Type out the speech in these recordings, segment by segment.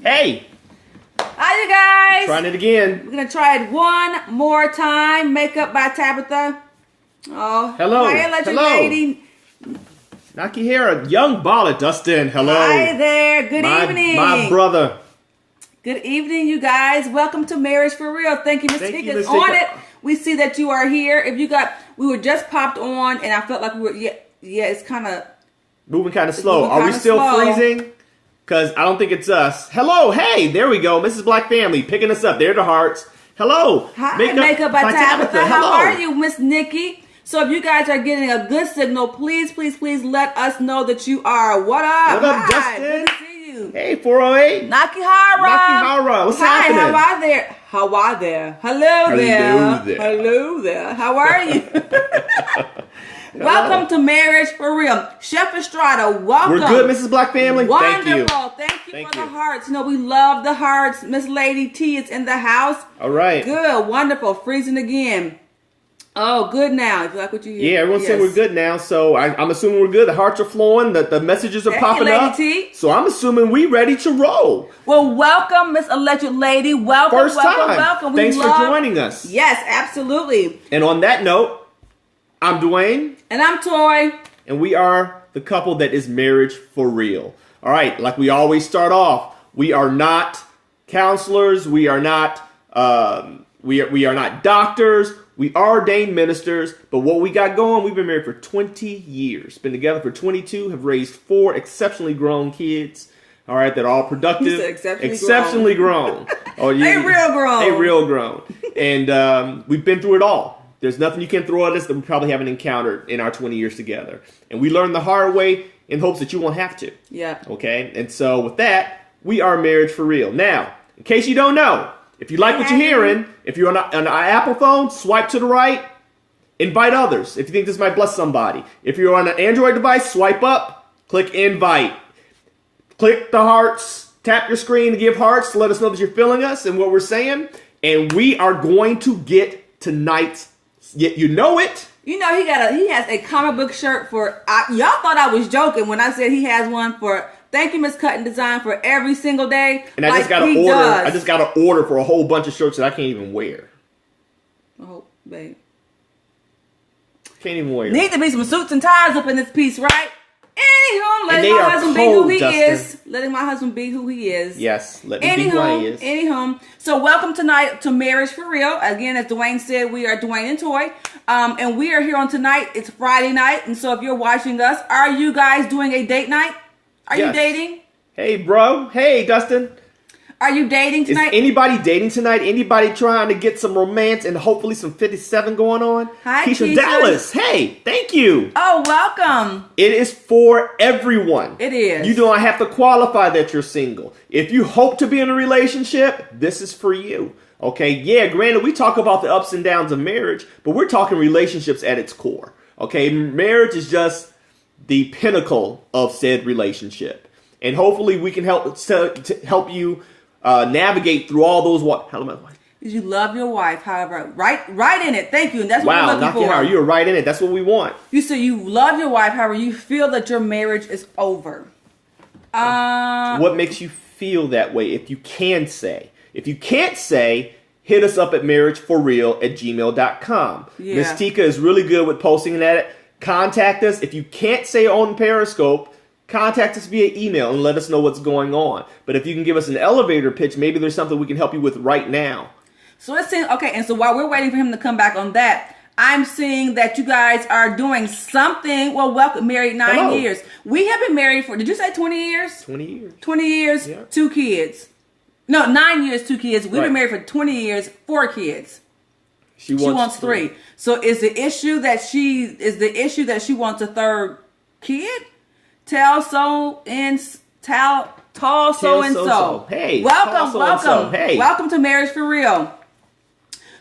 Hey! Hi, you guys! Trying it again. We're going to try it one more time. Makeup by Tabitha. Oh, hello. Hi, electric hello. lady. Nakihara, young baller, Dustin. Hello. Hi there. Good evening. My brother. Good evening, you guys. Welcome to Marriage for Real. Thank you, Ms. Tika. Ms. On Tika. it. We see that you are here. If you got, we were just popped on, and I felt like we were, it's kind of moving kind of slow. moving Are we kinda still slow. freezing? Because I don't think it's us. Hello, hey, there we go. Mrs. Black Family picking us up. There are the hearts. Hello. Hi, Makeup by Tabitha. Hello. How are you, Miss Nikki? So if you guys are getting a good signal, please let us know that you are. What up? What up, Hi, Justin? good to see you. Hey, 408. Nakihara. What's Hi, happening? how are there? How are there? Hello there. Hello there. Hello there. How are you? Welcome to Marriage for Real. Chef Estrada, welcome. We're good, Mrs. Black Family. Wonderful. Thank you. Thank you for the hearts. You know, we love the hearts. Miss Lady T is in the house. All right. Good. Wonderful. Freezing again. Oh, good now. If you like what you hear. Yeah, everyone's saying we're good now, so I'm assuming we're good. The hearts are flowing, the messages are popping Lady up. T. So I'm assuming we ready to roll. Well, welcome, Miss Electric Lady. Welcome, First time. welcome. Thanks for joining us. Yes, absolutely. And on that note, I'm Dwayne. And I'm Toy. And we are the couple that is Marriage for Real. All right, like we always start off, we are not counselors. We are not we are not doctors. We are ordained ministers, but what we got going, we've been married for 20 years. Been together for 22, have raised 4 exceptionally grown kids. All right, that are all productive. You said exceptionally grown. Oh, They real grown. They real grown. And we've been through it all. There's nothing you can throw at us that we probably haven't encountered in our 20 years together. And we learned the hard way in hopes that you won't have to. Yeah. Okay? And so with that, we are Marriage for Real. Now, in case you don't know, if you like what you're hearing, if you're on an Apple phone, swipe to the right, invite others if you think this might bless somebody. If you're on an Android device, swipe up, click invite. Click the hearts, tap your screen to give hearts to let us know that you're feeling us and what we're saying. And we are going to get tonight's, you know it. You know, he has a comic book shirt for, y'all thought I was joking when I said he has one for, thank you, Miss Cut and Design, for every single day. And I just got to order. I just got to order for a whole bunch of shirts that I can't even wear. Oh, babe. Can't even wear. Need to be some suits and ties up in this piece, right? Anywho, letting my husband be who he is. Letting my husband be who he is. Yes, let me be who he is. Anywho, so welcome tonight to Marriage for Real. Again, as Dwayne said, we are Dwayne and Toy. And we are here on tonight. It's Friday night. And so if you're watching us, are you guys doing a date night? Are you dating? Hey, bro. Hey, Dustin. Are you dating tonight? Is anybody dating tonight? Anybody trying to get some romance and hopefully some 57 going on? Hi, Keisha Dallas. Hey, thank you. Oh, welcome. It is for everyone. It is. You don't have to qualify that you're single. If you hope to be in a relationship, this is for you. Okay, yeah, granted, we talk about the ups and downs of marriage, but we're talking relationships at its core. Okay, marriage is just the pinnacle of said relationship. And hopefully we can help you navigate through all those. You love your wife, however, right in it. Thank you, and that's what we're looking for. You're right in it. That's what we want. You say you love your wife, however, you feel that your marriage is over. What makes you feel that way? If you can say, if you can't say, hit us up at marriageforreal@gmail.com. Yeah. Miss Tika is really good with posting that. Contact us if you can't say on Periscope. Contact us via email and let us know what's going on. But if you can give us an elevator pitch, maybe there's something we can help you with right now. So it seems, okay, and so while we're waiting for him to come back on that, I'm seeing that you guys are doing something. Well, welcome, married 9 years. We have been married for, did you say 20 years? 20 years. 20 years, yeah. 2 kids. No, 9 years, 2 kids. We've been married for 20 years, 4 kids. She wants 3. So is the issue that she wants a 3rd kid? Tall so and so. Hey, welcome. Hey, welcome to Marriage for Real.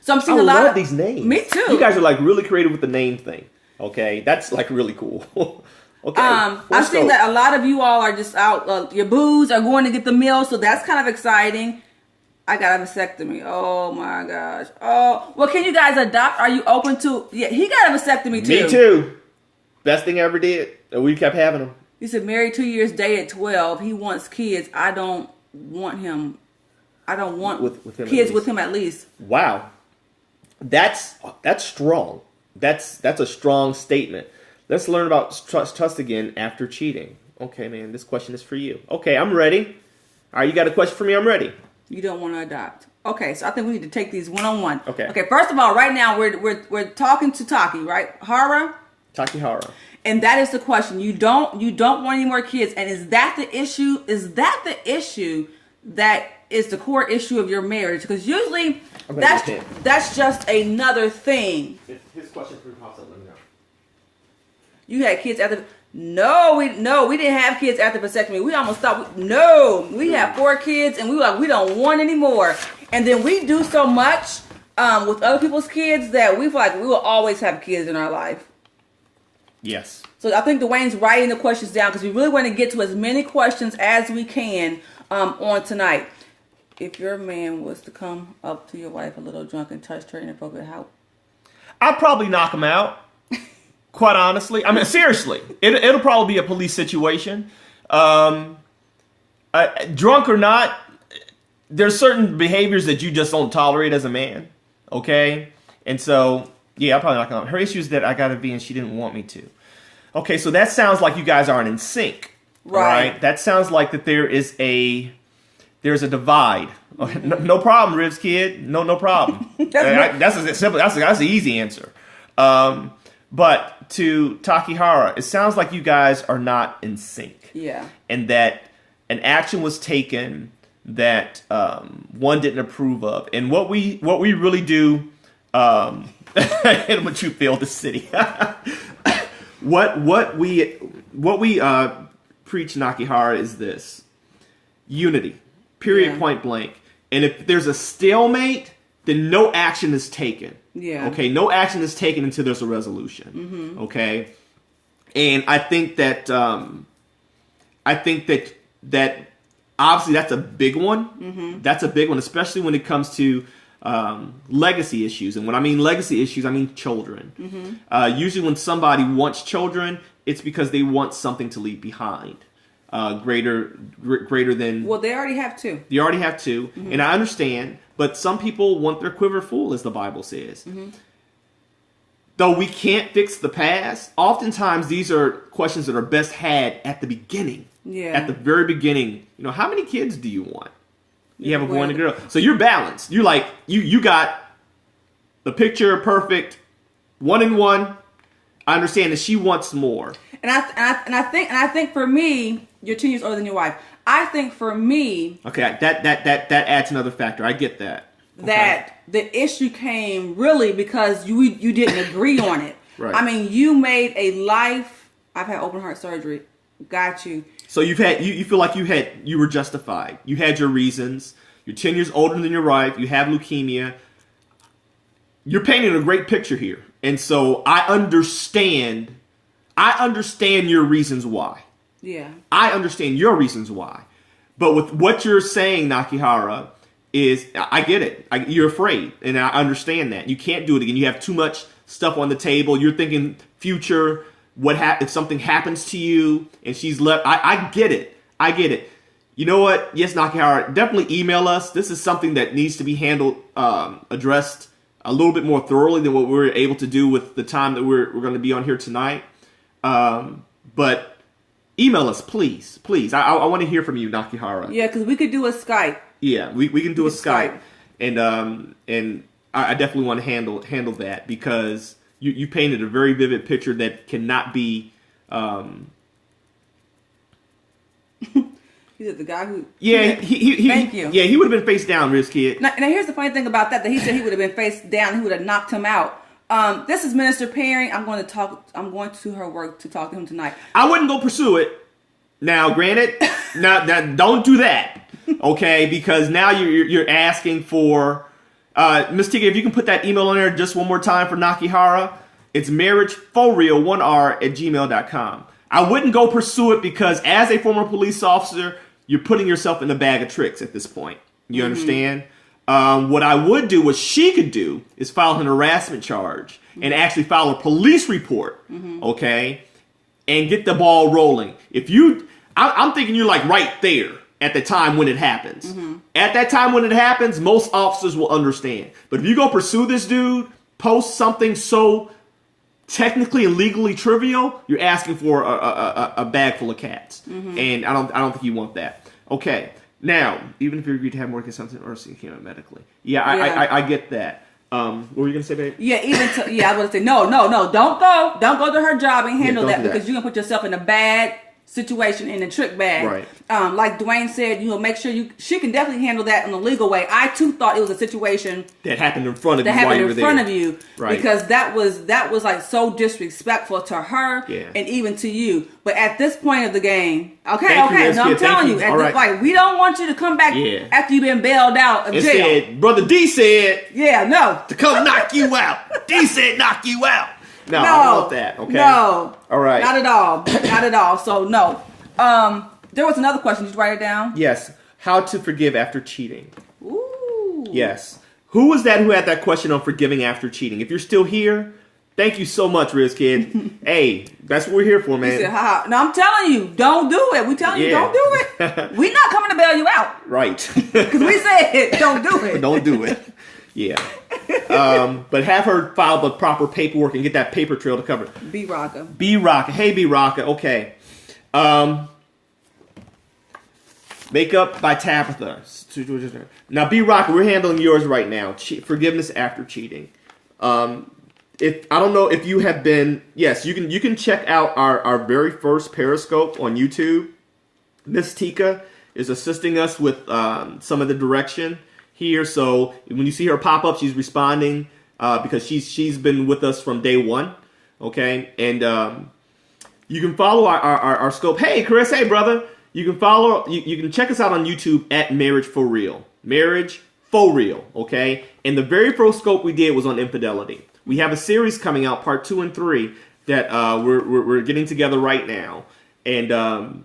So I'm seeing I a lot love these names. Me too. You guys are like really creative with the name thing. Okay, that's like really cool. Okay. I think that a lot of you all are just out. Your boos are going to get the meal, so that's kind of exciting. I got a vasectomy. Oh my gosh. Oh, well, can you guys adopt? Are you open to? Yeah, he got a vasectomy too. Me too. Best thing I ever did. And we kept having them. You said married 2 years, dated 12. He wants kids. I don't want him. I don't want with him kids with him at least. Wow, that's strong. That's a strong statement. Let's learn about trust again after cheating. Okay, man, this question is for you. Okay, I'm ready. All right, you got a question for me? I'm ready. You don't want to adopt. Okay, so I think we need to take these one-on-one. Okay. Okay, first of all, right now we're talking to Taki, right? Hara? Taki Hara. And that is the question. You don't want any more kids. And is that the issue? Is that the issue that is the core issue of your marriage? Because usually that's just another thing. His question for pops up. Let me know. You had kids after. No, we didn't have kids after vasectomy. We almost thought we had 4 kids and we were like, we don't want any more. And then we do so much with other people's kids that we feel like we will always have kids in our life. Yes. So I think Dwayne's writing the questions down because we really want to get to as many questions as we can on tonight. If your man was to come up to your wife a little drunk and touch her inappropriate, how? I'd probably knock him out. Quite honestly, I mean, seriously, it'll probably be a police situation. Drunk or not, there's certain behaviors that you just don't tolerate as a man. Okay, and so yeah, I'll probably knock him out. Her issue is that I got to be and she didn't want me to. Okay, so that sounds like you guys aren't in sync, right? That sounds like that there's a divide. Mm-hmm. No problem, Rivs kid. No problem. That's as simple. That's the easy answer. But to Taki Hara, it sounds like you guys are not in sync. Yeah. And that an action was taken that one didn't approve of. And what we really do, and what you feel the city. what we preach, Nakihara, is this: unity. Period. Yeah. Point blank. And if there's a stalemate, then no action is taken. Yeah. Okay. No action is taken until there's a resolution. Mm-hmm. Okay. And I think that obviously that's a big one. Mm-hmm. That's a big one, especially when it comes to legacy issues. And when I mean legacy issues, I mean children. Mm-hmm. Usually when somebody wants children, it's because they want something to leave behind. Greater than... Well, they already have 2. You already have 2. Mm-hmm. And I understand, but some people want their quiver full, as the Bible says. Mm-hmm. Though we can't fix the past, oftentimes these are questions that are best had at the beginning. Yeah. At the very beginning. You know, how many kids do you want? You have a boy and a girl. So you're balanced. You're like, you got the picture perfect, 1 and 1. I understand that she wants more. And I think for me, you're 10 years older than your wife. I think for me, okay, that adds another factor. I get that. Okay. That the issue came really because you didn't agree on it. Right. I mean, you made a life. I've had open heart surgery. Got you. So you feel like you were justified. You had your reasons. You're 10 years older than your wife. You have leukemia. You're painting a great picture here, and so I understand your reasons why. Yeah. I understand your reasons why. But with what you're saying, Nakihara, is I get it. You're afraid, and I understand that. You can't do it again. You have too much stuff on the table. You're thinking future. What if something happens to you and she's left? I get it. I get it. You know what? Yes, Nakihara, definitely email us. This is something that needs to be handled, addressed a little bit more thoroughly than what we were able to do with the time that we're going to be on here tonight. But email us, please. I want to hear from you, Nakihara. Yeah, because we could do a Skype. Yeah, we can do a Skype. And I definitely want to handle that because you painted a very vivid picture that cannot be. He's the guy who. Yeah, he thank you. Yeah, he would have been face down, Riz Kid. Now here's the funny thing about that he said he would have been face down. He would have knocked him out. This is Minister Perry. I'm going to her work to talk to him tonight. I wouldn't go pursue it. Now, granted, don't do that, okay? Because now you're asking for Miss Tika. If you can put that email on there just one more time for Nakihara, it's marriageforeal 1r@gmail.com. I wouldn't go pursue it because as a former police officer, you're putting yourself in a bag of tricks at this point. You understand? What I would do, what she could do, is file an harassment charge and actually file a police report, okay, and get the ball rolling. I'm thinking you're like right there. at the time when it happens. At that time when it happens, most officers will understand. But if you go pursue this dude, post something so technically and legally trivial, you're asking for a bag full of cats. And I don't think you want that. Okay. Now, even if you agree to have more consumption or see came out medically. Yeah, I get that. What were you gonna say, babe? Yeah, I was gonna say no. Don't go to her job and handle that because you're gonna put yourself in a bad situation, in a trick bag. Right. Like Dwayne said, make sure she can definitely handle that in a legal way. I too thought it was a situation that happened in front of you while you were there. Right. Because that was like so disrespectful to her and even to you. But at this point of the game, I'm telling you, like we don't want you to come back after you've been bailed out of jail. Brother D said, to come knock you out. D said knock you out. No, I don't want that. Okay. No. All right. Not at all. Not at all. So no. There was another question. Did you write it down? Yes. How to forgive after cheating. Ooh. Yes. Who was that who had that question on forgiving after cheating? If you're still here, thank you so much, Riz Kid. Hey, that's what we're here for, man. He said, no, I'm telling you, don't do it. We telling you, don't do it. We're not coming to bail you out. Right. Because we said, don't do it. Don't do it. Yeah. But have her file the proper paperwork and get that paper trail to cover it. B Rocka. Hey, B Rocka. Okay. Makeup by Tabitha. Now, B Rocka, we're handling yours right now. Forgiveness after cheating. If I don't know if you have been, yes, you can check out our very first Periscope on YouTube. Miss Tika is assisting us with some of the direction here. So when you see her pop up, she's responding because she's been with us from day one. Okay, and you can follow our scope. Hey, Chris. Hey, brother. You can follow. You can check us out on YouTube at Marriage for Real. Marriage for Real. Okay, and the very first scope we did was on infidelity. We have a series coming out, part 2 and 3, that we're getting together right now. And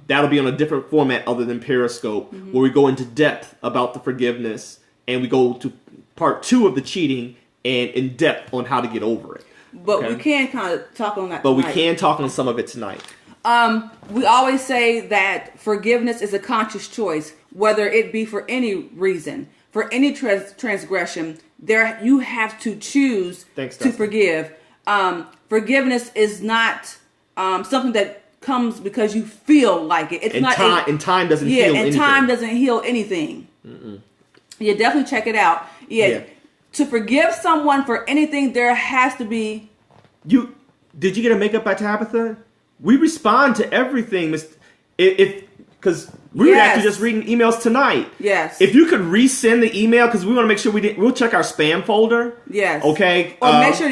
that'll be on a different format other than Periscope, where we go into depth about the forgiveness, and we go to part 2 of the cheating and in depth on how to get over it. But we can kind of talk on that But tonight. we can talk on some of it tonight. We always say that forgiveness is a conscious choice, whether it be for any reason, for any transgression. There, you have to choose to forgive. Forgiveness is not something that comes because you feel like it. It's not. Time doesn't heal anything. And time doesn't heal anything. Yeah, definitely check it out. Yeah. To forgive someone for anything, there has to be. Did you get a makeup by Tabitha? We respond to everything, because we were actually just reading emails tonight. Yes. If you could resend the email, because we want to make sure we'll check our spam folder. Yes. Okay. Or make sure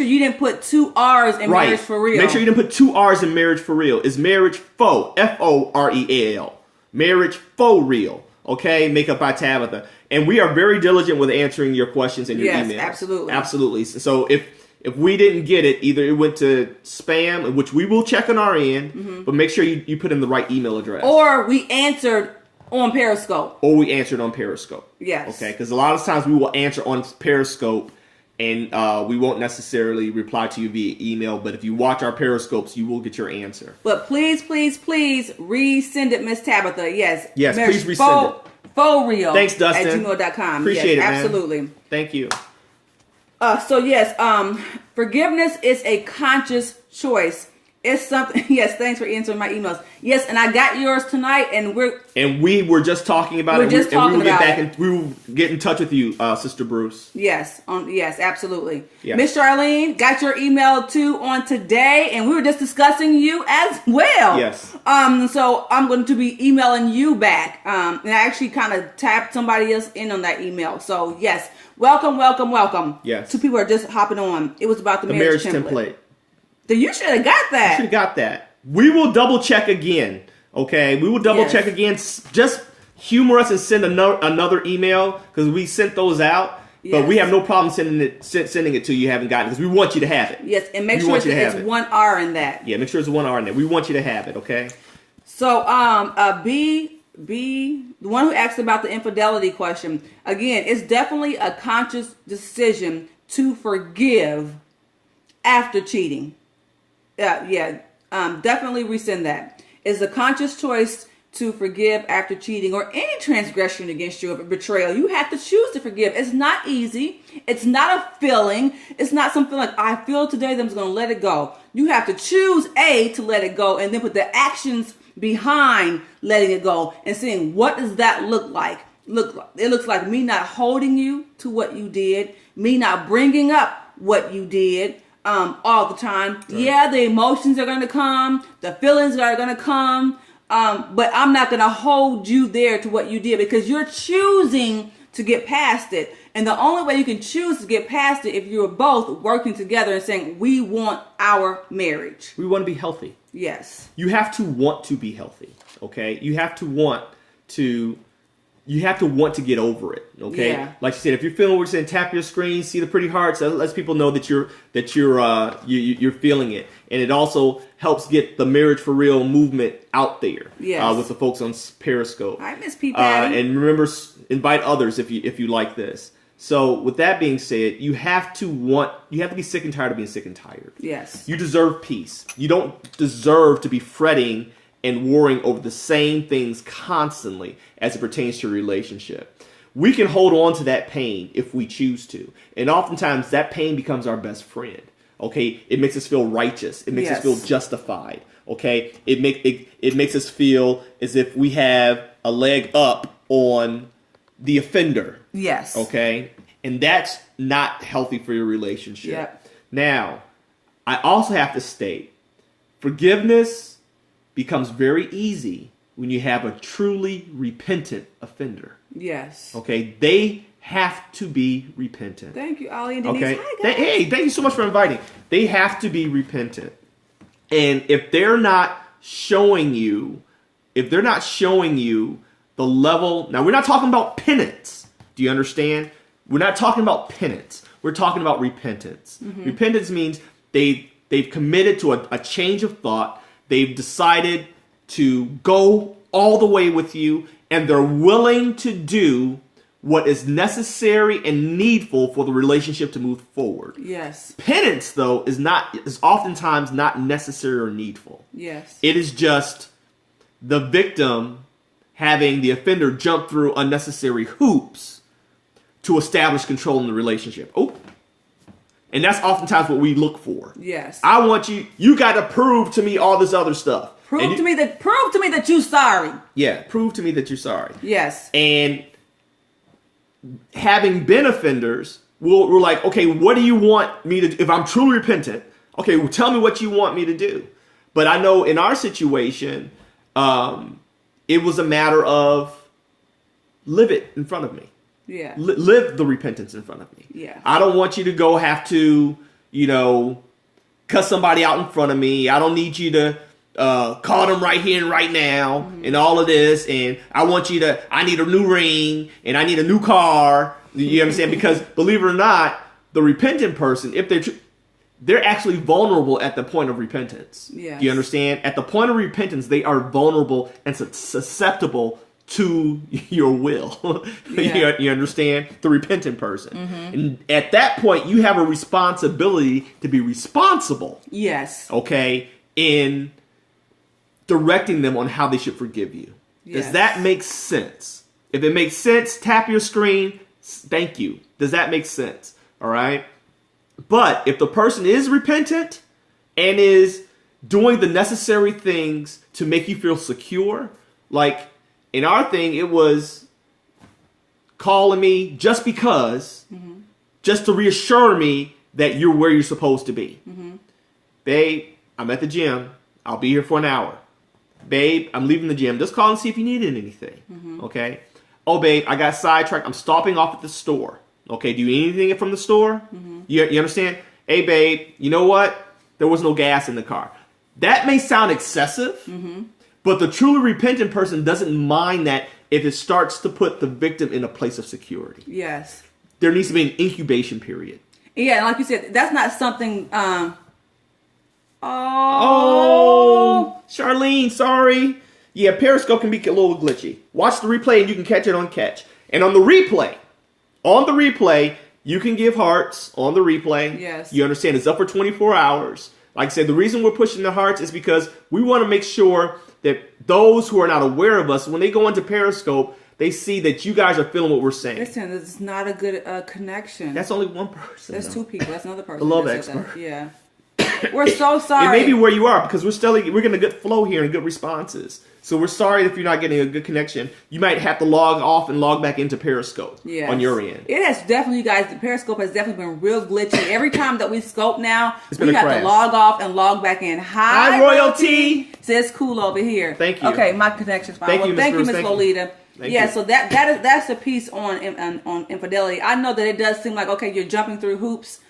you didn't put 2 R's in Marriage for Real. Make sure you didn't put 2 R's in Marriage for Real. It's Marriage Fo, F-O-R-E-A-L. Marriage For Real. Okay. Makeup by Tabitha. And we are very diligent with answering your questions in your emails. Yes, absolutely. Absolutely. So if we didn't get it, either it went to spam, which we will check on our end, but make sure you put in the right email address. Or we answered on Periscope. Yes. Okay, because a lot of times we will answer on Periscope, and we won't necessarily reply to you via email, but if you watch our Periscopes, you will get your answer. But please resend it, Miss Tabitha. Yes. Yes, please resend it. For Real. Thanks, Dustin. at gmail.com. Appreciate it, man. Absolutely. Thank you. Forgiveness is a conscious choice. It's something. Yes, thanks for answering my emails. Yes, and I got yours tonight, and we were just talking about it. We will get in touch with you, Sister Bruce. Yes, yes, absolutely. Yeah. Miss Charlene, got your email too on today, and we were just discussing you as well. Yes. So I'm going to be emailing you back. And I actually kind of tapped somebody else in on that email. So yes, welcome. Yes. 2 people are just hopping on. It was about the marriage template. Then you should have got that. You should have got that. We will double check again. Okay, we will double check again. Just humor us and send another email, because we sent those out. Yes. But we have no problem sending it to you. You haven't gotten it, because we want you to have it. Yes, and make sure it's 1 R in that. Yeah, make sure it's 1 R in there. We want you to have it. Okay. So B, the one who asked about the infidelity question, again, it's definitely a conscious decision to forgive after cheating. Definitely resend that. It's a conscious choice to forgive after cheating or any transgression against you of betrayal. You have to choose to forgive. It's not easy. It's not a feeling. It's not something like, I feel today that I'm just going to let it go. You have to choose to let it go, and then put the actions behind letting it go and seeing, what does that look like? It looks like me not holding you to what you did, me not bringing up what you did all the time. Right. Yeah, the emotions are going to come, the feelings are going to come, but I'm not going to hold you there to what you did, because you're choosing to get past it. And the only way you can choose to get past it if you're both working together and saying, we want our marriage. We want to be healthy. Yes. You have to want to be healthy, okay? You have to want to get over it, okay? Yeah. Like you said, if you're feeling what we're saying, tap your screen, see the pretty hearts. That lets people know that you're feeling it, and it also helps get the Marriage for Real movement out there. Yes. With the folks on Periscope. Hi, Miss P. Patty. And remember, invite others if you like this. So with that being said, you have to be sick and tired of being sick and tired. Yes. You deserve peace. You don't deserve to be fretting and worrying over the same things constantly as it pertains to your relationship. We can hold on to that pain if we choose to. And oftentimes that pain becomes our best friend. Okay? It makes us feel righteous. It makes us feel justified. Okay? It makes us feel as if we have a leg up on the offender. Yes. Okay? And that's not healthy for your relationship. Yep. Now, I also have to state, forgiveness becomes very easy when you have a truly repentant offender. Yes. Okay? They have to be repentant. Thank you, Ollie and Denise. Okay? Hi, guys. Hey, thank you so much for inviting. They have to be repentant. And if they're not showing you the level, now we're not talking about penance. Do you understand? We're not talking about penance. We're talking about repentance. Mm-hmm. Repentance means they've committed to a change of thought. They've decided to go all the way with you, and they're willing to do what is necessary and needful for the relationship to move forward. Yes. Penance, though, is oftentimes not necessary or needful. Yes. It is just the victim having the offender jump through unnecessary hoops to establish control in the relationship. Oh. And that's oftentimes what we look for. Yes. I want you got to prove to me all this other stuff. Prove to me that you're sorry. Yeah, prove to me that you're sorry. Yes. And having been offenders, we're like, okay, what do you want me to do? If I'm truly repentant, okay, well, tell me what you want me to do. But I know in our situation, it was a matter of live it in front of me. Yeah. Live the repentance in front of me. Yeah. I don't want you to go have to, cuss somebody out in front of me. I don't need you to call them right here and right now, mm-hmm. and all of this. And I need a new ring, and I need a new car. You understand? Because believe it or not, the repentant person, if they're actually vulnerable at the point of repentance. Yes. Do you understand? At the point of repentance, they are vulnerable and susceptible to your will. Yeah. You understand? The repentant person. Mm-hmm. And at that point, you have a responsibility to be responsible. Yes. Okay? In directing them on how they should forgive you. Yes. Does that make sense? If it makes sense, tap your screen. Thank you. Does that make sense? All right? But if the person is repentant and is doing the necessary things to make you feel secure, like in our thing, it was calling me just because, mm-hmm. just to reassure me that you're where you're supposed to be. Mm-hmm. Babe, I'm at the gym. I'll be here for an hour. Babe, I'm leaving the gym. Just call and see if you needed anything. Mm-hmm. Okay? Oh, babe, I got sidetracked. I'm stopping off at the store. Okay, do you need anything from the store? Mm-hmm. You understand? Hey, babe, you know what? There was no gas in the car. That may sound excessive, mm-hmm. but the truly repentant person doesn't mind that if it starts to put the victim in a place of security. Yes. There needs to be an incubation period. Yeah, and like you said, that's not something... Oh, Charlene, sorry. Yeah, Periscope can be a little glitchy. Watch the replay and you can catch it on Katch. And on the replay, you can give hearts on the replay. Yes. You understand? It's up for 24 hours. Like I said, the reason we're pushing the hearts is because we want to make sure that those who are not aware of us, when they go into Periscope, they see that you guys are feeling what we're saying. Listen, it's not a good connection. That's only one person. There's two people. That's another person. The love expert. Yeah. We're so sorry. It may be where you are because we're getting a good flow here and good responses. So we're sorry if you're not getting a good connection. You might have to log off and log back into Periscope on your end. It has definitely, you guys, the Periscope has definitely been real glitchy. Every time that we scope now, we have to log off and log back in. Hi, Royalty. Says cool over here. Thank you. Okay, my connection's fine. Thank you, Miss Lolita. So that's a piece on infidelity. I know that it does seem like, okay, you're jumping through hoops.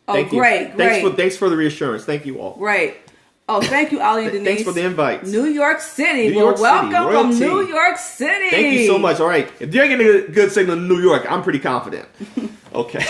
Great. Thanks for the reassurance. Thank you all. Right. Oh, thank you, Ali and Denise. Thanks for the invites. New York City. Welcome from New York City. Thank you so much. All right. If you're getting a good signal in New York, I'm pretty confident. Okay.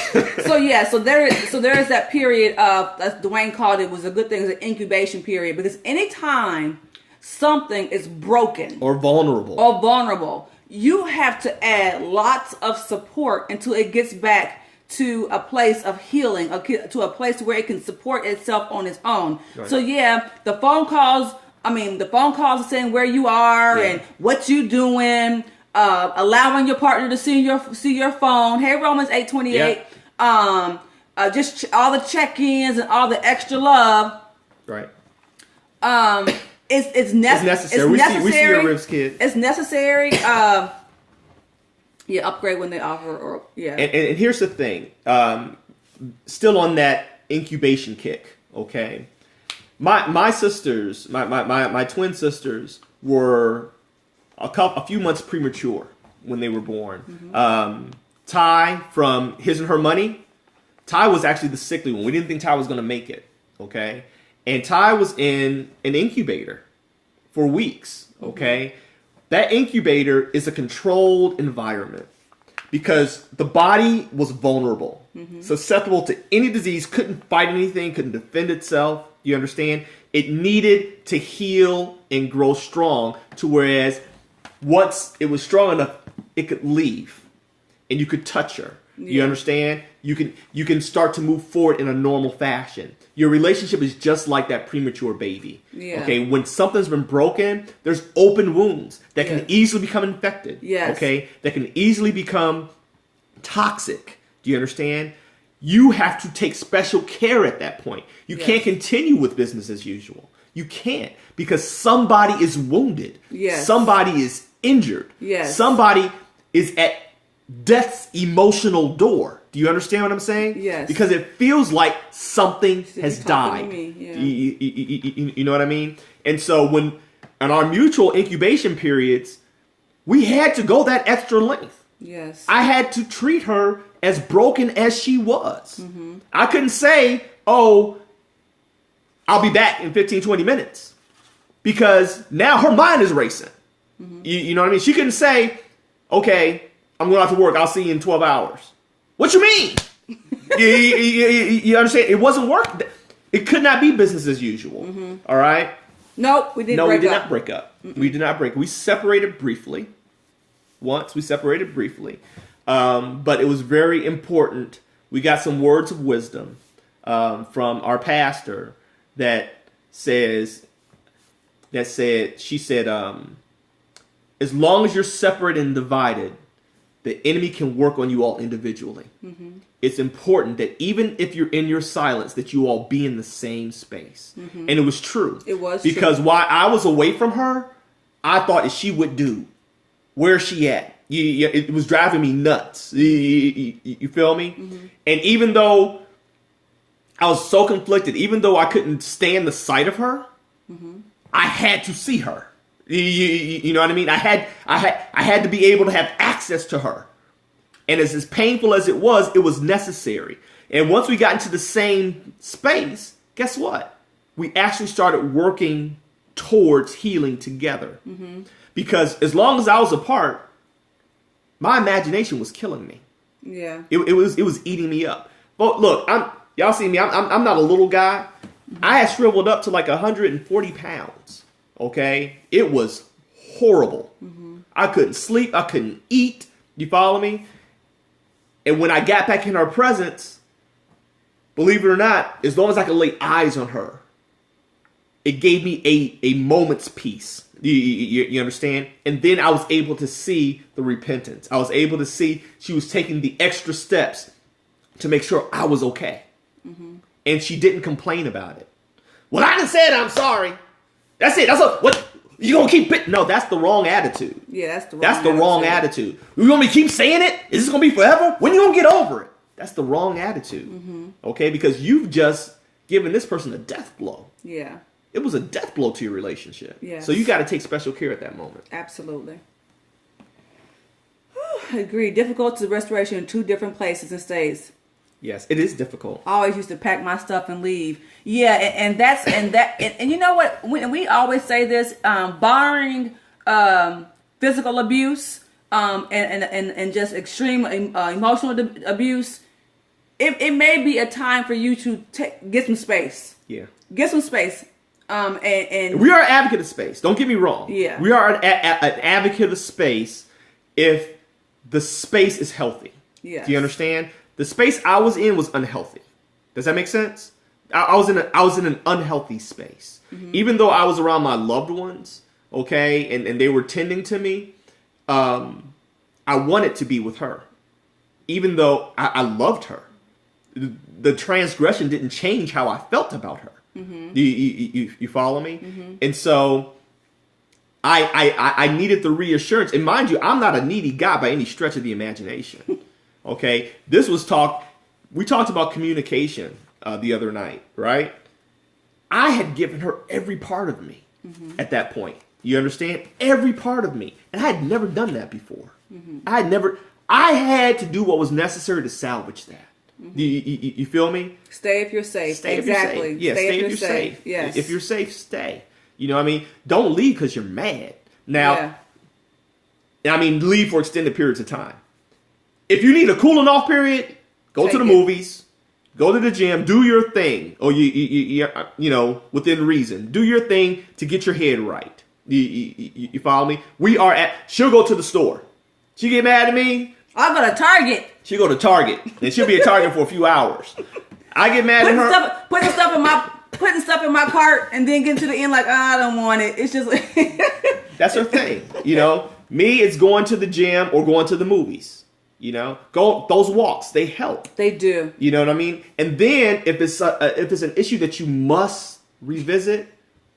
So there is that period of, as Dwayne called it, was a good thing, it's an incubation period. Because anytime something is broken or vulnerable, you have to add lots of support until it gets back to a place of healing, to a place where it can support itself on its own. Right. So the phone calls are saying where you are and what you doing, allowing your partner to see your phone. Hey, Romans 8:28. Just all the check-ins and all the extra love. Right. It's necessary. We see your ribs, kid. It's necessary. Upgrade when they offer, And here's the thing. Still on that incubation kick, okay? My sisters, my twin sisters, were a few months premature when they were born. Mm-hmm. Ty, from His and Her Money, Ty was actually the sickly one. We didn't think Ty was going to make it, okay? And Ty was in an incubator for weeks, okay? Mm-hmm. That incubator is a controlled environment because the body was vulnerable, susceptible to any disease, couldn't fight anything, couldn't defend itself. You understand? It needed to heal and grow strong to whereas once it was strong enough, it could leave and you could touch her. Yeah. You understand? You can start to move forward in a normal fashion. Your relationship is just like that premature baby. Yeah. Okay, when something's been broken, there's open wounds that can easily become infected. Yes. Okay, that can easily become toxic. Do you understand? You have to take special care at that point. You can't continue with business as usual. You can't because somebody is wounded. Yes. Somebody is injured. Yes. Somebody is at death's emotional door. Do you understand what I'm saying? Yes. Because it feels like something has died. Yeah. You know what I mean? And so in our mutual incubation periods, we had to go that extra length. Yes. I had to treat her as broken as she was. Mm-hmm. I couldn't say, I'll be back in 15, 20 minutes. Because now her mind is racing. Mm-hmm. You know what I mean? She couldn't say, okay, I'm going out to work. I'll see you in 12 hours. What you mean? you understand? It wasn't working. It could not be business as usual. Mm-hmm. All right? Nope, we didn't break up. No, we did not break up. Mm-mm. We did not break. We separated briefly. But it was very important. We got some words of wisdom from our pastor that said, as long as you're separate and divided, the enemy can work on you all individually. Mm-hmm. It's important that even if you're in your silence, that you all be in the same space. Mm-hmm. And it was true. It was because true. While I was away from her, I thought that she would do. Where's she at? It was driving me nuts. You feel me? Mm-hmm. And even though I was so conflicted, even though I couldn't stand the sight of her, I had to see her. You know what I mean? I had to be able to have access to her. And as painful as it was necessary. And once we got into the same space, guess what? We actually started working towards healing together. Mm-hmm. Because as long as I was apart, my imagination was killing me. Yeah. It was eating me up. But look, y'all see me, I'm not a little guy. Mm-hmm. I had shriveled up to like 140 pounds. Okay? It was horrible. Mm-hmm. I couldn't sleep. I couldn't eat. You follow me? And when I got back in her presence, believe it or not, as long as I could lay eyes on her, it gave me a moment's peace. You understand? And then I was able to see the repentance. I was able to see she was taking the extra steps to make sure I was okay. Mm-hmm. And she didn't complain about it. Well, I just said I'm sorry. That's it. That's what you gonna keep it? No, that's the wrong attitude. Yeah, that's the wrong attitude. You want me to keep saying it? Is this gonna be forever? When you gonna get over it? That's the wrong attitude. Mm-hmm. Okay, because you've just given this person a death blow. Yeah. It was a death blow to your relationship. Yes. So you got to take special care at that moment. Absolutely. I agree. Difficult to restoration in 2 different places and states. Yes, it is difficult. I always used to pack my stuff and leave. Yeah, and you know what? We always say this, barring physical abuse and just extreme emotional abuse, it may be a time for you to get some space. Yeah. Get some space. And we are an advocate of space. Don't get me wrong. Yeah. We are an advocate of space if the space is healthy. Yes. Do you understand? The space I was in was unhealthy. Does that make sense? I was in an unhealthy space. Mm-hmm. Even though I was around my loved ones, okay, and they were tending to me, I wanted to be with her. Even though I loved her. The transgression didn't change how I felt about her. Mm-hmm. You follow me? Mm-hmm. And so I needed the reassurance. And mind you, I'm not a needy guy by any stretch of the imagination. Okay? We talked about communication the other night, right? I had given her every part of me at that point. You understand? Every part of me. And I had never done that before. Mm-hmm. I had to do what was necessary to salvage that. Mm-hmm. You feel me? Stay if you're safe. Stay exactly. If you're safe. Yeah, stay if you're safe. Yes. If you're safe, stay. You know what I mean? Don't leave because you're mad. Now, I mean, leave for extended periods of time. If you need a cooling off period, go to the movies, go to the gym, do your thing. Or you know, within reason, do your thing to get your head right. You follow me? She'll go to the store. She get mad at me. I'll go to Target. She'll go to Target, and she'll be at Target for a few hours. I get mad at her. Putting stuff in my cart, and then getting to the end like, I don't want it. It's just like that's her thing. You know, me, it's going to the gym or going to the movies. You know, those walks, they help. They do. You know what I mean? And then if it's an issue that you must revisit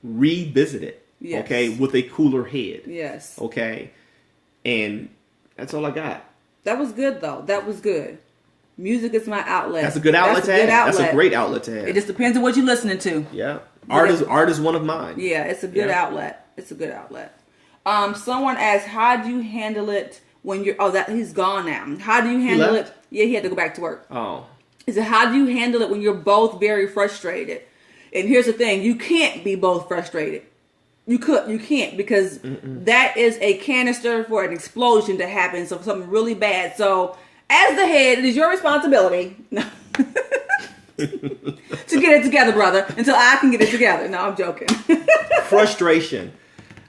it. Yes. Okay, with a cooler head. Yes. Okay, and that's all I got. That was good, though. That was good. Music is my outlet. That's a good outlet to have. That's a great outlet to have. It just depends on what you're listening to. Yeah. Art is one of mine. Yeah, it's a good outlet. It's a good outlet. Someone asked, how do you handle it when you're... Oh, he's gone now. How do you handle it? Yeah, he had to go back to work. Oh. He said, how do you handle it when you're both very frustrated? And here's the thing. You can't be both frustrated. You can't because that is a canister for an explosion to happen. So something really bad. So as the head, it is your responsibility to get it together, brother, until I can get it together. No, I'm joking. Frustration.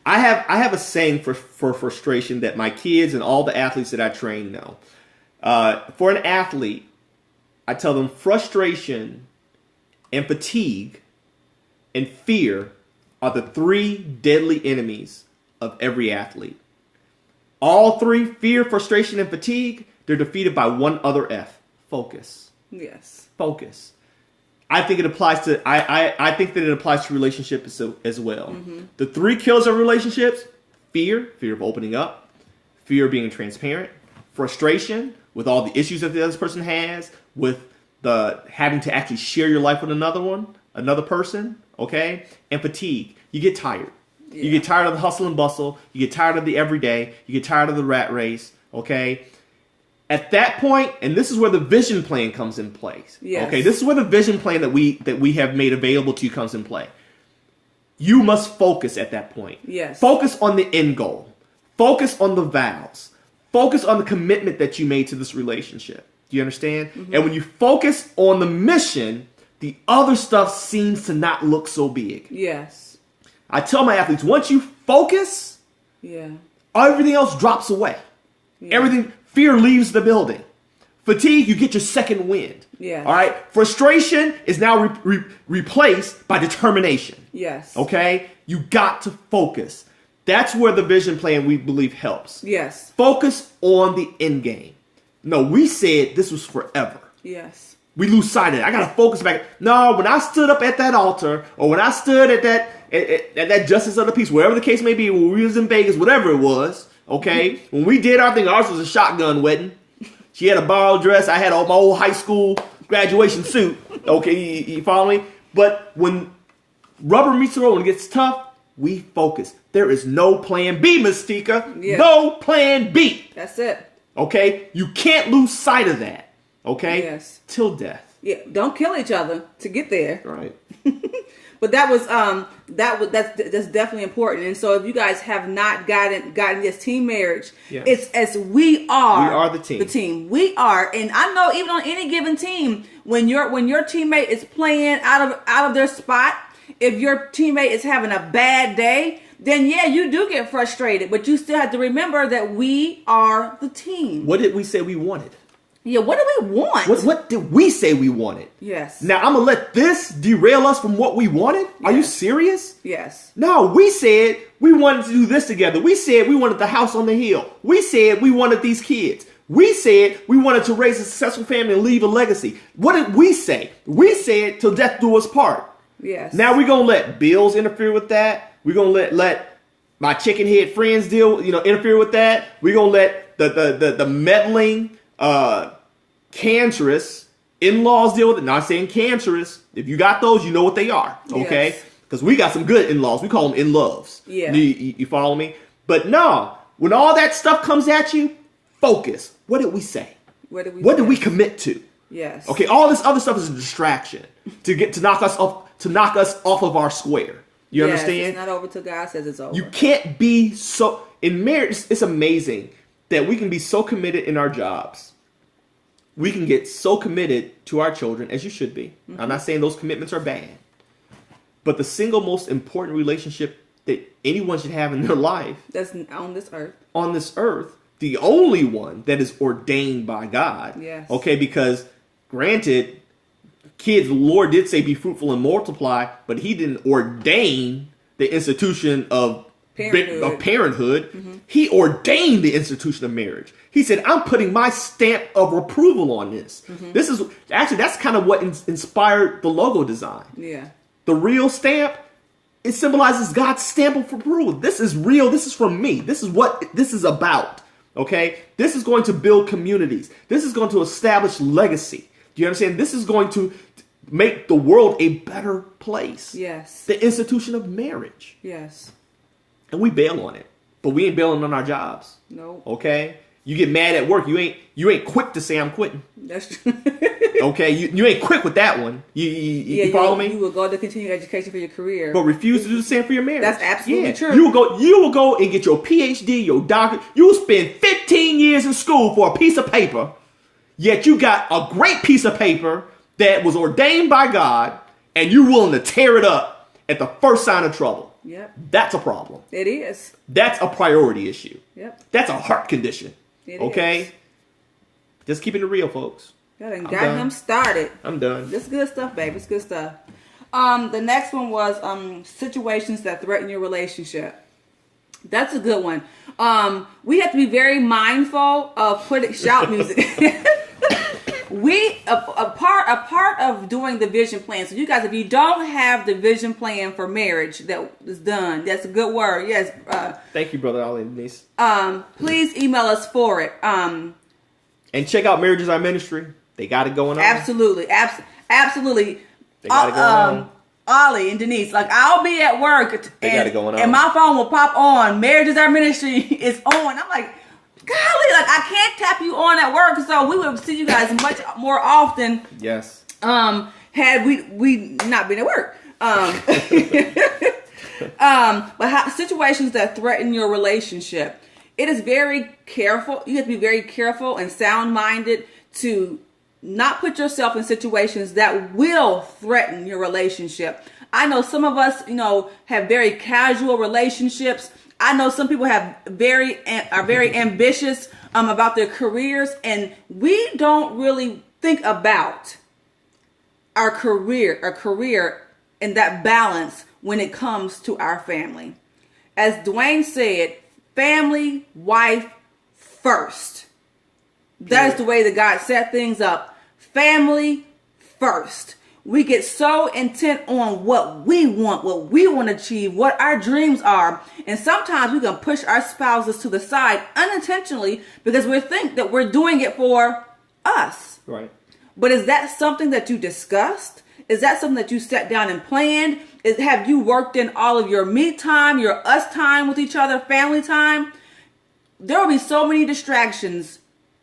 I have a saying for frustration that my kids and all the athletes that I train know. For an athlete, I tell them frustration and fatigue and fear are the 3 deadly enemies of every athlete. All 3, fear, frustration, and fatigue, they're defeated by one other F, focus. Yes. Focus. I think it applies to I think that it applies to relationships as well. Mm-hmm. The 3 killers of relationships: fear of opening up, fear of being transparent, frustration with all the issues that the other person has, with the having to actually share your life with another person, okay? And fatigue. You get tired. Yeah. You get tired of the hustle and bustle. You get tired of the everyday. You get tired of the rat race, okay? At that point, and this is where the vision plan comes in place. Yes. Okay, this is where the vision plan that we have made available to you comes in play. You must focus at that point. Yes. Focus on the end goal. Focus on the vows. Focus on the commitment that you made to this relationship. Do you understand? Mm-hmm. And when you focus on the mission, the other stuff seems to not look so big. Yes. I tell my athletes, once you focus, everything else drops away. Yeah. Fear leaves the building. Fatigue, you get your second wind. Yes. All right. Frustration is now replaced by determination. Yes. Okay. You got to focus. That's where the vision plan, we believe, helps. Yes. Focus on the end game. No, we said this was forever. Yes. We lose sight of it. I got to focus back. No, when I stood up at that altar, or when I stood at that justice of the peace, wherever the case may be, when we was in Vegas, whatever it was, okay? When we did our thing, ours was a shotgun wedding. She had a borrowed dress. I had my old high school graduation suit. Okay, you follow me? But when rubber meets the road, when it gets tough, we focus. There is no plan B, Mystica. Yeah. No plan B. That's it. Okay? You can't lose sight of that. Okay? Yes. Till death. Yeah. Don't kill each other to get there. Right. But that's definitely important. And so if you guys have not gotten this team marriage, Yes. it's as we are the team. The team. We are. And I know even on any given team, when your teammate is playing out of their spot, if your teammate is having a bad day, then yeah, you do get frustrated. But you still have to remember that we are the team. What did we say we wanted? Yeah, what do we want? What did we say we wanted? Yes. Now, I'm going to let this derail us from what we wanted? Are you serious? Yes. No, we said we wanted to do this together. We said we wanted the house on the hill. We said we wanted these kids. We said we wanted to raise a successful family and leave a legacy. What did we say? We said till death do us part. Yes. Now we're going to let bills interfere with that. We're going to let my chicken head friends interfere with that. We're going to let the meddling, cancerous in-laws deal with it. Not saying cancerous. If you got those, you know what they are. Okay? Because we got some good in-laws. We call them in-loves. Yeah. You follow me? But no, when all that stuff comes at you, focus. What did we say? What did we commit to? Yes. Okay, all this other stuff is a distraction to knock us off of our square. You understand? It's not over till God says it's over. You can't be so in marriage. It's amazing that we can be so committed in our jobs. We can get so committed to our children, as you should be. Mm-hmm. I'm not saying those commitments are bad. But the single most important relationship that anyone should have in their life, that's on this earth, the only one that is ordained by God. Yes. Okay, because granted, kids, the Lord did say be fruitful and multiply, but he didn't ordain the institution of parenthood. Mm-hmm. He ordained the institution of marriage. He said, I'm putting my stamp of approval on this. Mm-hmm. That's kind of what inspired the logo design. Yeah. The real stamp, it symbolizes God's stamp of approval. This is real. This is from me. This is what this is about. Okay? This is going to build communities. This is going to establish legacy. Do you understand? This is going to make the world a better place. Yes. The institution of marriage. Yes. And we bail on it. But we ain't bailing on our jobs. No. Okay? You get mad at work. You ain't quick to say I'm quitting. That's true. Okay? You ain't quick with that one. You follow me? You will go to continue education for your career. But refuse to do the same for your marriage. That's absolutely true. You will go and get your PhD, your doctorate. You will spend 15 years in school for a piece of paper. Yet you got a great piece of paper that was ordained by God, and you're willing to tear it up at the first sign of trouble. Yep. That's a problem. It is. That's a priority issue. Yep. That's a heart condition. It okay? is. Just keeping it real, folks. Got him started. I'm done. This is good stuff, babe. It's good stuff. The next one was situations that threaten your relationship. That's a good one. We have to be very mindful of putting shout music. A part of doing the vision plan. So you guys, if you don't have the vision plan for marriage that is done, that's a good word. Yes. Thank you, brother Ollie and Denise. Please email us for it. And check out Marriage is Our Ministry. They got it going on. Absolutely. Absolutely. They got it going on. Ollie and Denise, like I'll be at work got it going on. And my phone will pop on. Marriage is Our Ministry is on. I'm like, golly, like I can't tap you on at work, so we would see you guys much more often. Yes. Had we not been at work. But situations that threaten your relationship, it is very careful. You have to be very careful and sound-minded to not put yourself in situations that will threaten your relationship. I know some of us, have very casual relationships. I know some people are very ambitious about their careers, and we don't really think about our career and that balance when it comes to our family. As Dwayne said, family, wife first. That is the way that God set things up. Family first. We get so intent on what we want to achieve, what our dreams are. And sometimes we can push our spouses to the side unintentionally because we think that we're doing it for us. Right. But is that something that you discussed? Is that something that you sat down and planned? Have you worked in all of your me time, your us time with each other, family time? There will be so many distractions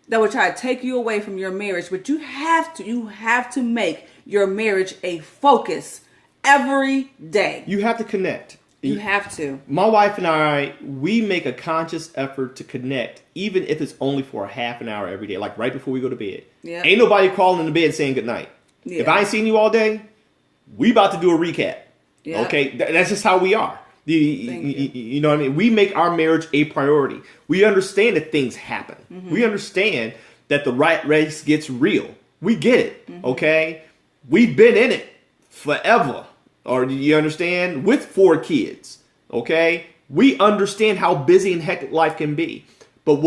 that will try to take you away from your marriage, but you have to make your marriage a focus every day. You have to connect. You have to. My wife and I, we make a conscious effort to connect, even if it's only for a half an hour every day, like right before we go to bed. Yep. Ain't nobody crawling in the bed saying goodnight. Yeah. If I ain't seen you all day, we about to do a recap. Yep. Okay? That's just how we are. You know what I mean? We make our marriage a priority. We understand that things happen. Mm-hmm. We understand that the rat race gets real. We get it. Mm-hmm. Okay? We've been in it forever. Or do you understand? With 4 kids. Okay? We understand how busy and hectic life can be. But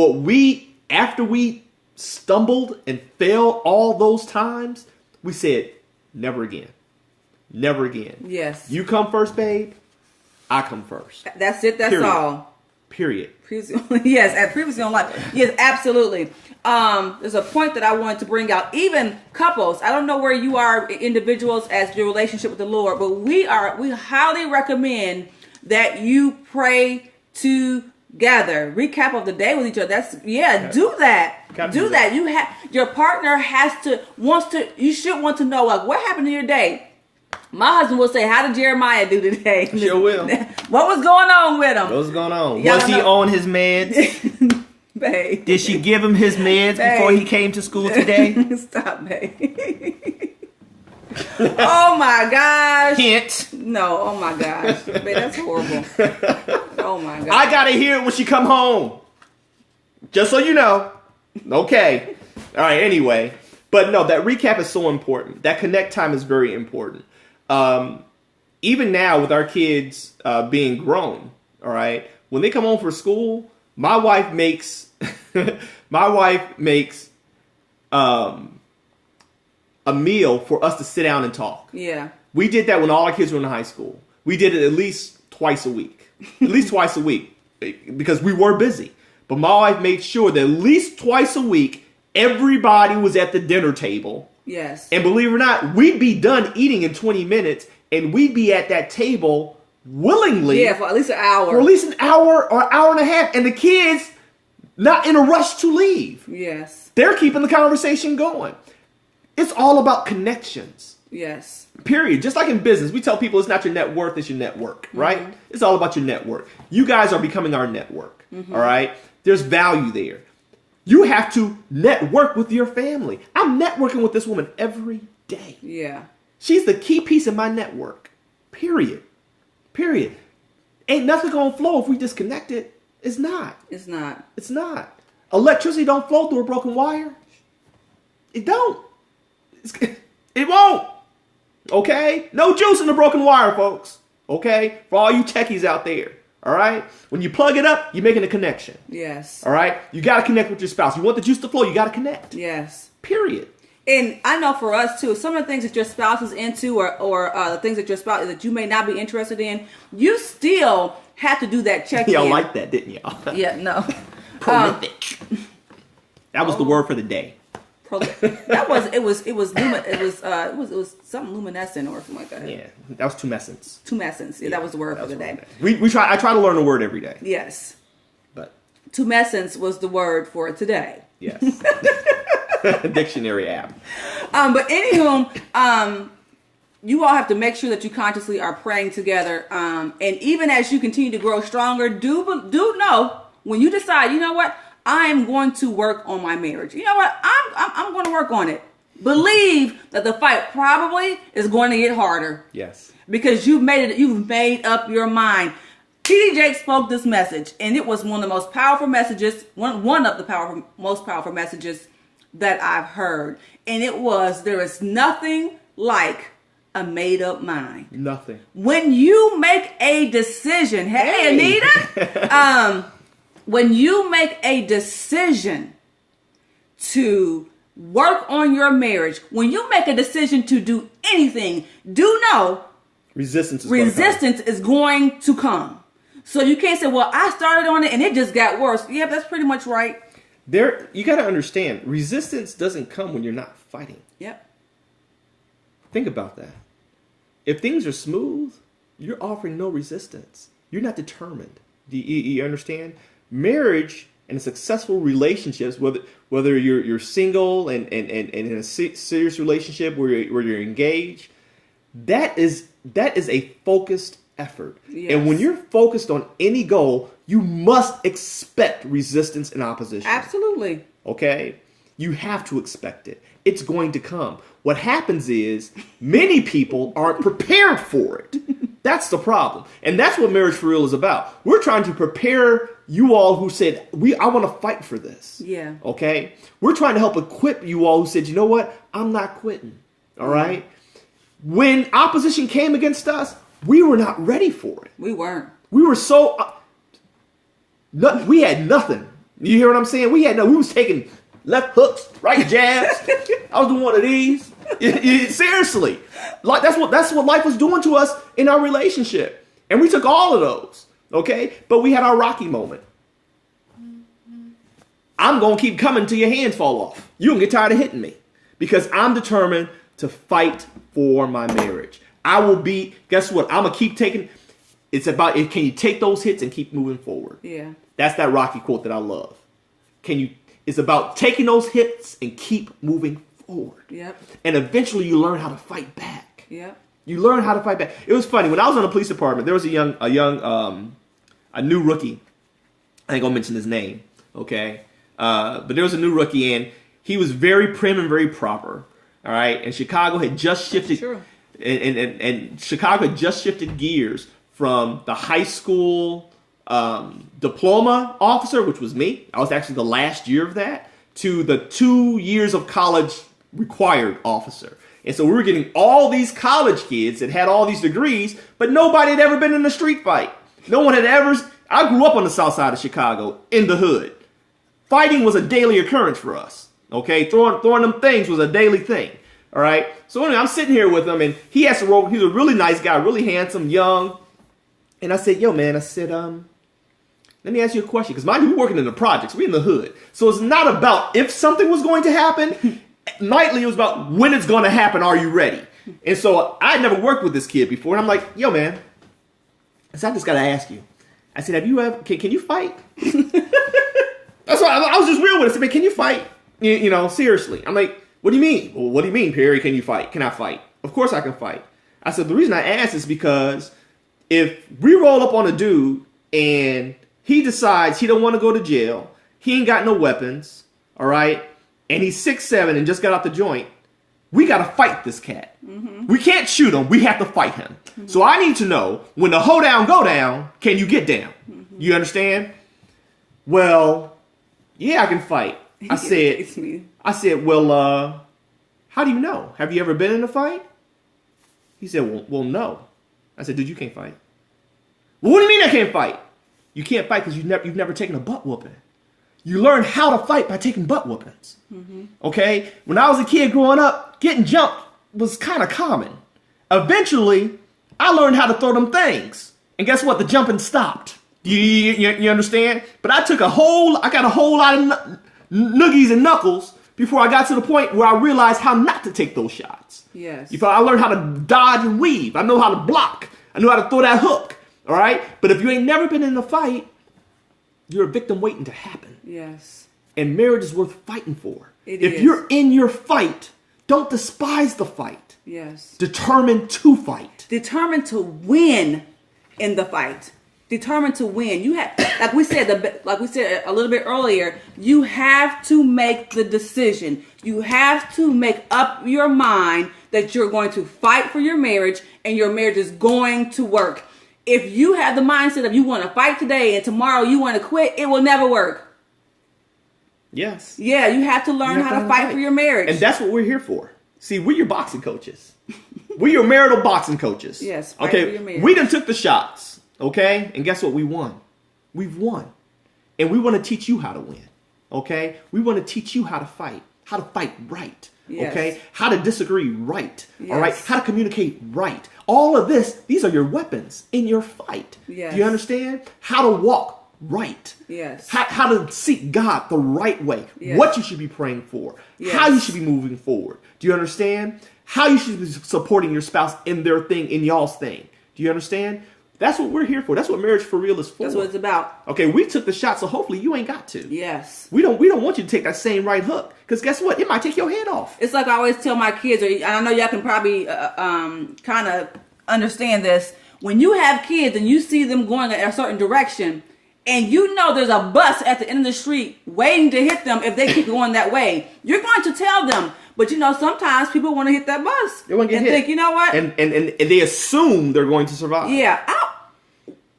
after we stumbled and failed all those times, we said, never again. Never again. Yes. You come first, babe. I come first. That's it. That's Period. All. Period. Yes, at previously on life. Yes, absolutely. There's a point that I wanted to bring out. Even couples, I don't know where you are, individuals, as your relationship with the Lord, but we highly recommend that you pray together. Recap of the day with each other. Do that. Do that. Your partner you should want to know, like, what happened in your day. My husband will say, how did Jeremiah do today? Sure will. What was going on with him? What was going on? Was he on his meds? Babe. Did she give him his meds before he came to school today? Stop, babe. Oh my gosh. Hint. No, oh my gosh. Babe, that's horrible. Oh my gosh. I gotta hear it when she come home. Just so you know. Okay. All right, anyway. But no, that recap is so important. That connect time is very important. Even now with our kids being grown, all right, when they come home from school, my wife makes a meal for us to sit down and talk. Yeah. We did that when all our kids were in high school. We did it at least twice a week. Because we were busy. But my wife made sure that at least twice a week, everybody was at the dinner table. Yes. And believe it or not, we'd be done eating in 20 minutes, and we'd be at that table willingly. Yeah, for at least an hour. For at least an hour or hour and a half. And the kids not in a rush to leave. Yes. They're keeping the conversation going. It's all about connections. Yes. Period. Just like in business, we tell people it's not your net worth, it's your network, right? Mm-hmm. It's all about your network. You guys are becoming our network, all right? There's value there. You have to network with your family. I'm networking with this woman every day. Yeah. She's the key piece of my network. Period. Ain't nothing gonna flow if we disconnect it. It's not. Electricity don't flow through a broken wire. It don't. It won't. Okay? No juice in the broken wire, folks. Okay? For all you techies out there. All right? When you plug it up, you're making a connection. Yes. All right? You got to connect with your spouse. You want the juice to flow, you got to connect. Yes. Period. And I know for us too, some of the things that your spouse is into or the things that your spouse that you may not be interested in, you still have to do that check-in. Y'all like that, didn't y'all? Yeah, no. Prolific. That was the word for the day. It was something luminescent or something like that. Yeah, that was tumescence. Tumescence. Yeah, that was the word for the day. I try to learn a word every day. Yes. But tumescence was the word for today. Yes. Dictionary app. But anywho, you all have to make sure that you consciously are praying together. And even as you continue to grow stronger, do know when you decide, you know what, I am going to work on my marriage. You know what, I'm going to work on it. Believe that the fight probably is going to get harder. Yes. Because you've made up your mind. T.D. Jakes spoke this message, and it was one of the most powerful messages, one of the most powerful messages that I've heard. And it was, there is nothing like a made-up mind. Nothing. When you make a decision, hey Anita, when you make a decision to work on your marriage, when you make a decision to do anything, do know resistance is going to come. So you can't say, well, I started on it and it just got worse. Yeah, that's pretty much right. You got to understand, resistance doesn't come when you're not fighting. Yep. Think about that. If things are smooth, you're offering no resistance. You're not determined. Do you understand? Marriage and successful relationships, whether you're single and in a serious relationship where you're engaged, that is a focused effort. Yes. And when you're focused on any goal, you must expect resistance and opposition. Absolutely. Okay? You have to expect it. It's going to come. What happens is many people aren't prepared for it. That's the problem. And that's what Marriage for Real is about. We're trying to prepare you all who said, I want to fight for this. Yeah. Okay? We're trying to help equip you all who said, you know what? I'm not quitting. All right? When opposition came against us, we were not ready for it. We weren't. We were so... we had nothing. You hear what I'm saying? We was taking left hooks, right jabs. I was doing one of these. Seriously. Like that's what life was doing to us in our relationship. And we took all of those. Okay? But we had our rocky moment. I'm going to keep coming till your hands fall off. You're going to get tired of hitting me. Because I'm determined to fight for my marriage. Guess what? I'm going to keep taking... It's about, can you take those hits and keep moving forward? Yeah. That's that Rocky quote that I love. It's about taking those hits and keep moving forward. Yep. And eventually you learn how to fight back. Yep. You learn how to fight back. It was funny. When I was on the police department, there was a new rookie. I ain't gonna mention his name. Okay. But there was a new rookie and he was very prim and very proper. All right. And Chicago had just shifted. True. And Chicago had just shifted gears from the high school diploma officer, which was me. I was actually the last year of that, to the 2 years of college required officer. And so we were getting all these college kids that had all these degrees, but nobody had ever been in a street fight. No one had ever. I grew up on the south side of Chicago in the hood. Fighting was a daily occurrence for us. Okay, throwing them things was a daily thing. All right. So anyway, I'm sitting here with him, and he has to roll. He's a really nice guy, really handsome, young. And I said, yo, man, let me ask you a question. Because mind you, we're working in the projects. We're in the hood. So it's not about if something was going to happen. Nightly, it was about when it's going to happen. Are you ready? And so I had never worked with this kid before. And I'm like, yo, man. I said, I just got to ask you. I said, have you ever, can you fight? That's why I was just real with it. I said, man, can you fight? You know, seriously. I'm like, what do you mean? Well, what do you mean, Perry? Can you fight? Can I fight? Of course I can fight. I said, the reason I asked is because if we roll up on a dude and he decides he don't want to go to jail, he ain't got no weapons, all right, and he's 6'7" and just got out the joint, we got to fight this cat. Mm-hmm. We can't shoot him. We have to fight him. Mm-hmm. So I need to know, when the hoedown go down, can you get down? Mm-hmm. You understand? Well, yeah, I can fight. I said, well, how do you know? Have you ever been in a fight? He said, well, no. I said, dude, you can't fight. Well, what do you mean I can't fight? You can't fight because you've never taken a butt whooping. You learn how to fight by taking butt whoopings. Mm-hmm. Okay? When I was a kid growing up, getting jumped was kind of common. Eventually, I learned how to throw them things. And guess what? The jumping stopped. You understand? But I got a whole lot of noogies and knuckles before I got to the point where I realized how not to take those shots. Yes. I learned how to dodge and weave. I know how to block. I know how to throw that hook. All right? But if you ain't never been in a fight, you're a victim waiting to happen. Yes. And marriage is worth fighting for. If you're in your fight, don't despise the fight. Yes. Determined to fight. Determined to win in the fight. Determined to win. You have, like we said a little bit earlier, you have to make the decision. You have to make up your mind that you're going to fight for your marriage and your marriage is going to work. if you have the mindset of you want to fight today and tomorrow you want to quit, it will never work. Yes. Yeah, you have to learn how to fight for your marriage. And that's what we're here for. See, we're your boxing coaches. We're your marital boxing coaches. Yes, fight for your marriage. We done took the shots, okay? And guess what? We won. We've won. And we want to teach you how to win, okay? We want to teach you how to fight right. Yes. Okay, how to disagree right, yes. all right, how to communicate right. All of this, these are your weapons in your fight. Yes. Do you understand? How to walk right. Yes. How to seek God the right way. Yes. What you should be praying for. Yes. How you should be moving forward. Do you understand? How you should be supporting your spouse in their thing, in y'all's thing. Do you understand? That's what we're here for. That's what Marriage for Real is for. That's what it's about. Okay, we took the shot, so hopefully you ain't got to. Yes. We don't want you to take that same right hook, because guess what? It might take your head off. It's like I always tell my kids, and I know y'all can probably kind of understand this. When you have kids and you see them going a certain direction, and you know there's a bus at the end of the street waiting to hit them if they keep going that way, you're going to tell them. But you know, sometimes people want to hit that bus. They want to get hit. Think, you know what? And they assume they're going to survive. Yeah.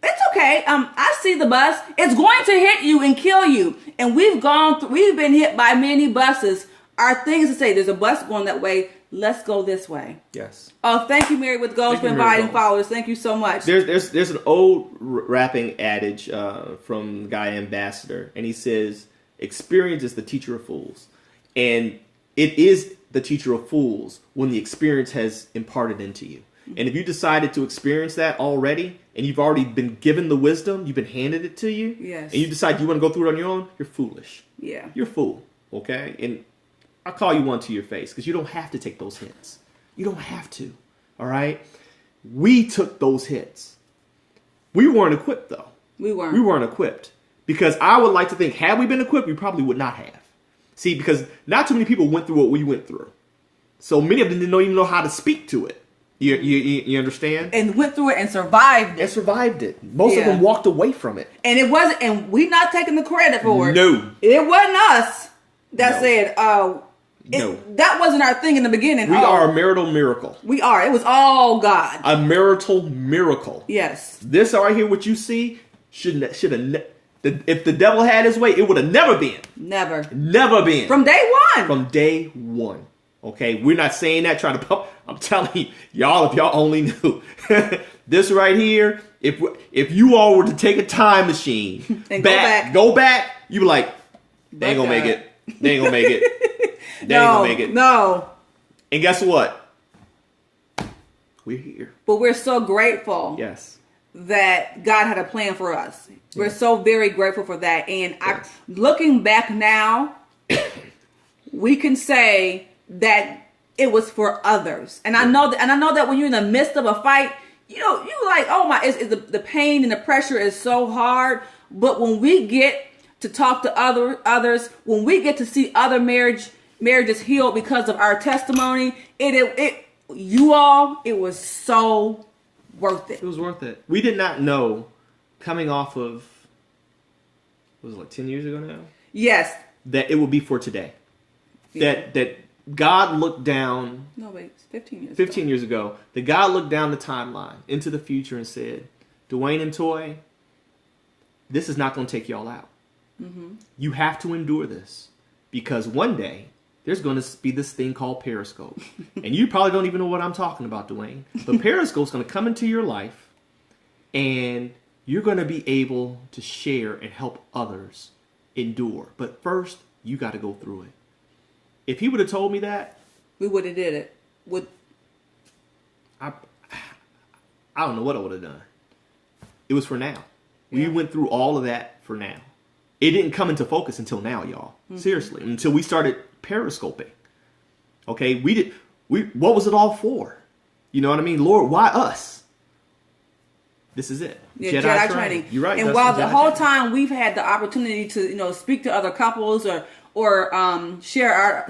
It's okay. I see the bus. It's going to hit you and kill you. And we've been hit by many buses. Our thing is to say, there's a bus going that way. Let's go this way. Yes. Oh, thank you, Married with Goals, for inviting followers. Thank you so much. There's an old rapping adage from the guy Ambassador, and he says, "Experience is the teacher of fools," and it is the teacher of fools when the experience has imparted into you. And if you decided to experience that already, and you've already been given the wisdom, you've been handed it to you, yes. and you decide you want to go through it on your own, you're foolish. Yeah. You're a fool, okay? And I'll call you one to your face, because you don't have to take those hits. You don't have to, all right? We took those hits. We weren't equipped, though. We weren't. We weren't equipped. Because I would like to think, had we been equipped, we probably would not have. See, because not too many people went through what we went through. So many of them didn't even know how to speak to it. You understand? And went through it and survived it. And survived it. Most of them walked away from it. And it wasn't, and we're not taking the credit for it. No. It wasn't us that said, no. That wasn't our thing in the beginning. We are a marital miracle. We are. It was all God. A marital miracle. Yes. This right here, what you see, should have. If the devil had his way, it would have never been. Never. Never been. From day one. From day one. Okay, we're not saying that trying to pump. I'm telling you, y'all, if y'all only knew. This right here, if you all were to take a time machine and go back, you be like, they ain't gonna make it. They ain't gonna make it. They ain't gonna make it. No. And guess what? We're here. But we're so grateful. Yes. That God had a plan for us. We're so very grateful for that. And looking back now, we can say that it was for others. And I know that when you're in the midst of a fight, you like, oh my, the pain and the pressure is so hard. But when we get to talk to others, when we get to see other marriages healed because of our testimony, it was so worth it. It was worth it. We did not know, coming off of, was it like 10 years ago now? Yes. That it would be for today. Yeah. That God looked down. No, wait, 15 years 15 years ago. That God looked down the timeline into the future and said, Dwayne and Toy, this is not going to take y'all out. Mm-hmm. You have to endure this. Because one day, there's going to be this thing called Periscope. And you probably don't even know what I'm talking about, Dwayne. But Periscope's going to come into your life, and you're going to be able to share and help others endure. But first, you got to go through it. If he would have told me that, we would have did it. I don't know what I would have done. It was for now. We went through all of that for now. It didn't come into focus until now, y'all. Mm-hmm. Seriously, until we started periscoping. Okay, what was it all for? You know what I mean? Lord, why us? This is it. Yeah, Jedi training. You're right. And while the whole time we've had the opportunity to, speak to other couples or share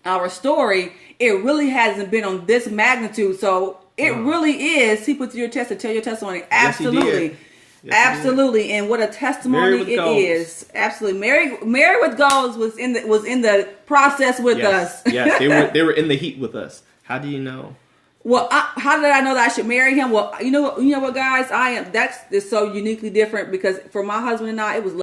our story, it really hasn't been on this magnitude. So it really is. He puts your chest to tell your testimony. Absolutely. Yes, absolutely. And what a testimony it is. Absolutely. Married with Goals was in the process with us. Yes, they were in the heat with us. How do you know Well, how did I know that I should marry him? Well, you know what, guys? That's so uniquely different because for my husband and I, it was